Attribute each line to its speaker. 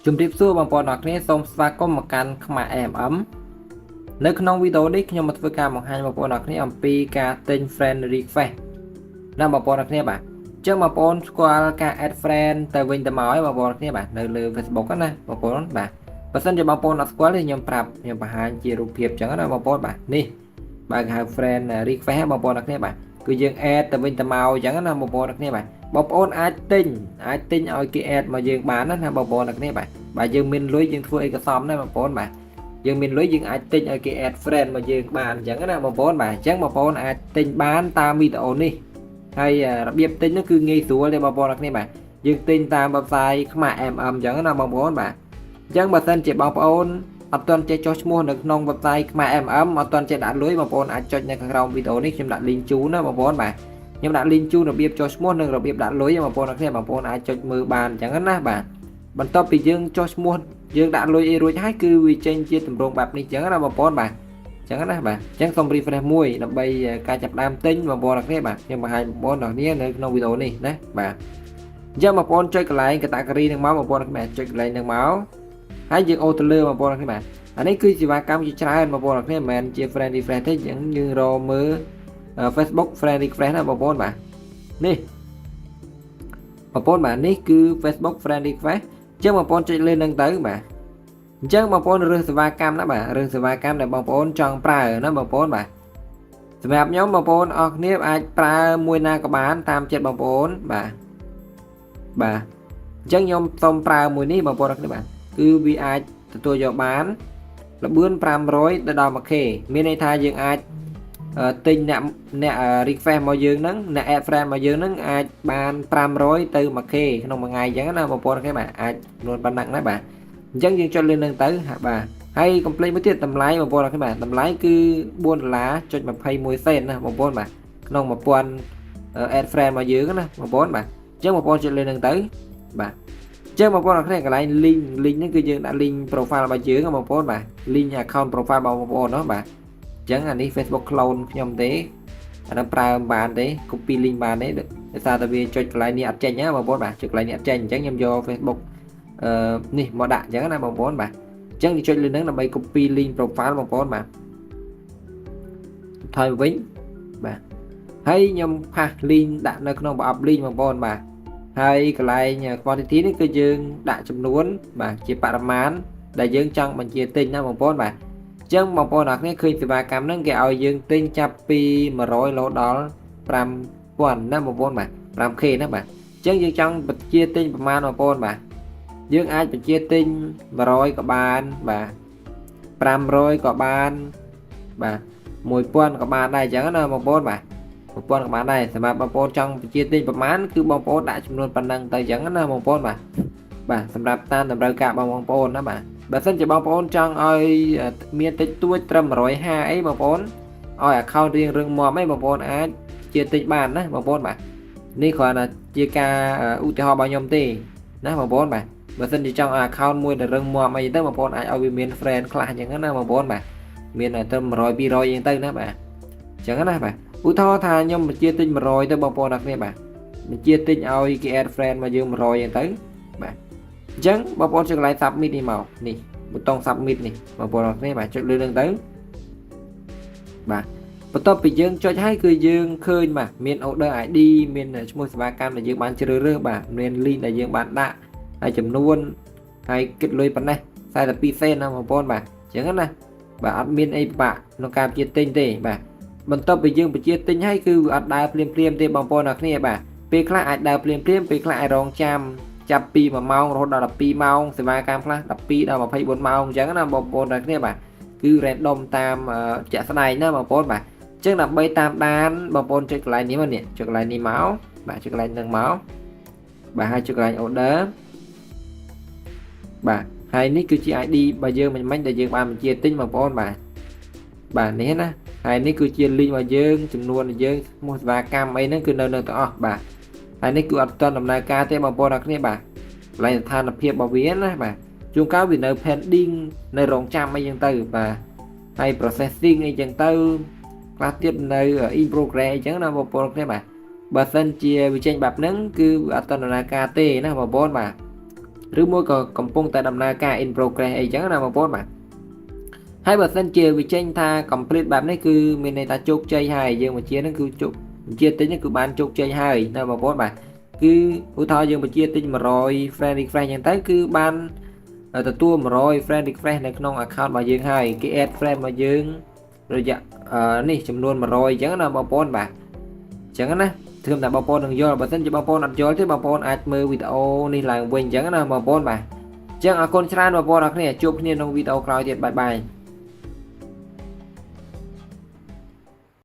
Speaker 1: ជំរាបសួរបងប្អូនអរគ្នាសូមស្វាគមន៍មកកាន់ខ្មែរ AMM នៅក្នុងវីដេអូនេះខ្ញុំមកធ្វើការបង្ហាញបងប្អូនអរគ្នាអំពីការទិញ friend request ណាបងប្អូនអរគ្នាបាទអញ្ចឹងបងប្អូនស្គាល់ការ add friend ទៅវិញទៅមកឲ្យបងប្អូនអរគ្នាបាទនៅលើ Facebook ណាបងប្អូនបាទបើសិនជាបងប្អូនអត់ស្គាល់ទេខ្ញុំបង្ហាញជារូបភាពអញ្ចឹងណាបងប្អូនបាទនេះបើគេហៅ friend request បងប្អូនអរគ្នាបាទគឺយើង add ទៅវិញទៅមកអញ្ចឹងណាបងប្អូនអរគ្នាបាទបងប្អូនអាចទិញឲ្យគេ add មកយើងបានណាបងប្អូនអរគ្នាបាទបើយើងមានលុយយើងធ្វើអីក៏សមដែរបងប្អូនបាទយើងមានលុយយើងអាចទិញឲ្យគេ add friend មកយើងបានអញ្ចឹងណាបងប្អូនបាទអញ្ចឹងបងប្អូនអាចទិញបានតាមវីដេអូនេះហើយរបៀបទិញនោះគឺងាយស្រួលទេបងប្អូនអរគ្នាបាទយើងទិញតាម website ខ្មែរ MM អញ្ចឹងណាបងប្អូនបាទអញ្ចឹងបើសិនជាបងប្អូនអត់ទាន់ចេះចុះឈ្មោះនៅក្នុង website ខ្មែរ MM អត់ទាន់ចេះដាក់លុយបងប្អូនអាចចុចនៅខាងក្រោមវីដេអូនេះខ្ញុំដាក់ link ជូនណាបងប្អូនបាទខ្ញុំដាក់ link ជូនរបៀបចុះឈ្មោះនិងរបៀបដាក់លុយបងប្អូនអរគ្នាបងប្អូនអាចចុចមើលបានអញ្ចឹងណាបាទបន្ទាប់ពីយើងចុះឈ្មោះយើងដាក់លុយអីរួចហើយគឺវាចេញជាទម្រង់បែបនេះអញ្ចឹងណាបងប្អូនបាទអញ្ចឹងណាបាទអញ្ចឹងសូម refresh មួយដើម្បីការចាប់ផ្ដើមទិញបងប្អូនអរគ្នាបាទខ្ញុំបង្ហាញបងប្អូនអរគ្នានៅក្នុងវីដេអូនេះណាបាទអញ្ចឹងបងប្អូនចុចកន្លែង category នឹងមកបងប្អូនអរគ្នាចុចកន្លែងនឹងមកហើយយើងអូទៅលើបងប្អូនអរគ្នាបាទអានេះគឺសេវាកម្មជាច្រើនបងប្អូនអរគ្នាមិនមែនជា friend refresh ទេអញ្ចឹងយើងរកមើល Facebook friend refresh ណាបងប្អូនបាទនេះបងប្អូនបាទនេះគឺ Facebook friend request អញ្ចឹងបងប្អូនចុចលើនឹងទៅបាទអញ្ចឹងបងប្អូនរើសសេវាកម្មណាបាទរើសសេវាកម្មដែលបងប្អូនចង់ប្រើណាបងប្អូនបាទសម្រាប់ខ្ញុំបងប្អូនអរគ្នាអាចប្រើមួយណាក៏បានតាមចិត្តបងប្អូនបាទអញ្ចឹងខ្ញុំសូមប្រើមួយនេះបងប្អូនអរគ្នាបាទគឺវាអាចទទួលយកបានល្បឿន500ទៅដល់ 1K មានន័យថាយើងអាចទិញអ្នក request មកយើងហ្នឹងអ្នក add friend មកយើងហ្នឹងអាចបាន500ទៅ 1K ក្នុងមួយថ្ងៃអញ្ចឹងណាបងប្អូនគេបាទអាចចំនួនប៉ុណ្ណឹងដែរបាទអញ្ចឹងយើងចុចលើនឹងទៅបាទហើយ complete មួយទៀតតម្លៃបងប្អូនគេបាទតម្លៃគឺ$4.21សេនណាបងប្អូនបាទក្នុង1000 add friend មកយើងណាបងប្អូនបាទអញ្ចឹងបងប្អូនចុចលើនឹងទៅបាទអញ្ចឹងបងប្អូនអរគ្នាកន្លែង link ហ្នឹងគឺយើងដាក់ link profile របស់យើងបងប្អូនបាទ link account profile របស់បងប្អូនណាបាទអញ្ចឹងអានេះ Facebook clone ខ្ញុំទេអានោះប្រើបានទេ copy link បានទេដោយសារតែវាចុចកន្លែងនេះអត់ចេញណាបងប្អូនបាទចុចកន្លែងនេះអត់ចេញអញ្ចឹងខ្ញុំយក Facebook នេះមកដាក់អញ្ចឹងណាបងប្អូនបាទអញ្ចឹងចុចលើនឹងដើម្បី copy link profile បងប្អូនបាទថយវិញបាទហើយខ្ញុំផាស link ដាក់នៅក្នុងប្រអប់ link បងប្អូនបាទហើយកន្លែង quantity នេះគឺយើងដាក់ចំនួនបាទជាបរិមាណដែលយើងចង់បញ្ជាទិញណាបងប្អូនបាទអញ្ចឹងបងប្អូនអរគ្នាឃើញសេវាកម្មហ្នឹងគេឲ្យយើងទិញចាប់ពី100រហូតដល់5000ណាបងប្អូនបាទ 5K ណាបាទអញ្ចឹងយើងចង់បញ្ជាទិញប្រមាណបងប្អូនបាទយើងអាចបញ្ជាទិញ100ក៏បានបាទ500ក៏បានបាទ1000ក៏បានដែរអញ្ចឹងណាបងប្អូនបាទ1000ក៏បានដែរសម្រាប់បងប្អូនចង់បញ្ជាទិញប្រមាណគឺបងប្អូនដាក់ចំនួនប៉ុណ្ណឹងទៅអញ្ចឹងណាបងប្អូនបាទសម្រាប់តាមតម្រូវការបងប្អូនណាបាទបើសិនជាបងប្អូនចង់ឲ្យមានតិចតួចត្រឹម150អីបងប្អូនឲ្យ account រៀងរឹងមាំអីបងប្អូនអាចជាទិញបានណាបងប្អូនបាទនេះគ្រាន់តែជាការឧទាហរណ៍របស់ខ្ញុំទេណាបងប្អូនបាទបើសិនជាចង់ឲ្យ account មួយដែលរឹងមាំអីទៅបងប្អូនអាចឲ្យវាមាន friend ខ្លះអញ្ចឹងណាបងប្អូនបាទមានត្រឹម100 200អីទៅណាបាទអញ្ចឹងណាបាទឧទាហរណ៍ថាខ្ញុំបញ្ជាទិញ100ទៅបងប្អូនអរគ្នាបាទបញ្ជាទិញឲ្យគេ add friend មកយើង100អីទៅបាទអញ្ចឹងបងប្អូនចុចកន្លែង submit នេះមកនេះប៊ូតុង submit នេះបងប្អូនអរគ្នាបាទចុចលើនឹងទៅបាទបន្ទាប់ពីយើងចុចហើយគឺយើងឃើញបាទមាន order ID មានឈ្មោះសេវាកម្មដែលយើងបានជ្រើសរើសបាទមាន link ដែលយើងបានដាក់ហើយចំនួនហើយគិតលុយប៉ុណ្ណេះ42សេនណាបងប្អូនបាទអញ្ចឹងណាបាទអត់មានអីពិបាកក្នុងការបញ្ជាទិញទេបាទបន្ទាប់ពីយើងបញ្ជាទិញហើយគឺអត់ដើរភ្លាមទេបងប្អូនអរគ្នាបាទពេលខ្លះអាចដើរភ្លាមពេលខ្លះអាចរងចាំចាប់ពី1ម៉ោងរហូតដល់12ម៉ោងសេវាកម្មខ្លះ12ដល់24ម៉ោងអញ្ចឹងណាបងប្អូនទាំងគ្នាបាទគឺ random តាមជាក់ស្ដែងណាបងប្អូនបាទអញ្ចឹងដើម្បីតាមដានបងប្អូនចុចកន្លែងនេះមកនេះចុចកន្លែងនេះមកបាទចុចកន្លែងនឹងមកបាទហើយចុចកន្លែង order បាទហើយនេះគឺជា ID របស់យើងមិញដែលយើងបានបញ្ជាទិញបងប្អូនបាទនេះណាហើយនេះគឺជា link របស់យើងចំនួនរបស់យើងឈ្មោះសេវាកម្មអីហ្នឹងគឺនៅទាំងអស់បាទហើយនេះគឺអត់ទាន់ដំណើរការទេបងប្អូនអរគ្នាបាទកន្លែងស្ថានភាពរបស់វាណាបាទជួនកាលវានៅ pending នៅរងចាំអីចឹងទៅបាទហើយ processing អីចឹងទៅខ្លះទៀតនៅ in progress អីចឹងណាបងប្អូនអរគ្នាបាទបើសិនជាវាចេញបែបហ្នឹងគឺអត់ទាន់ដំណើរការទេណាបងប្អូនបាទអ ឬមួយក៏កំពុងតែដំណើរការ in progress អីចឹងណាបងប្អូនបាទហើយបើសិនជាវាចេញថា complete បែបនេះគឺមានន័យថាជោគជ័យហើយយើងបញ្ជានឹងគឺជោគបញ្ជាទិញគឺបានជោគជ័យហើយណាបងប្អូនបាទគឺឧទាហរណ៍យើងបញ្ជាទិញ100 friend request ចឹងទៅគឺបានទទួល100 friend request នៅក្នុង account របស់យើងហើយគេ add friend របស់យើងរយៈនេះចំនួន100ចឹងណាបងប្អូនបាទចឹងណាធឿមតែបងប្អូននឹងយល់បើសិនជាបងប្អូនអត់យល់ទេបងប្អូនអាចមើលវីដេអូនេះឡើងវិញចឹងណាបងប្អូនបាទចឹងអរគុណច្រើនបងប្អូនអរគ្នាជួបគ្នាក្នុងវីដេអូក្រោយទៀតបាយបាយ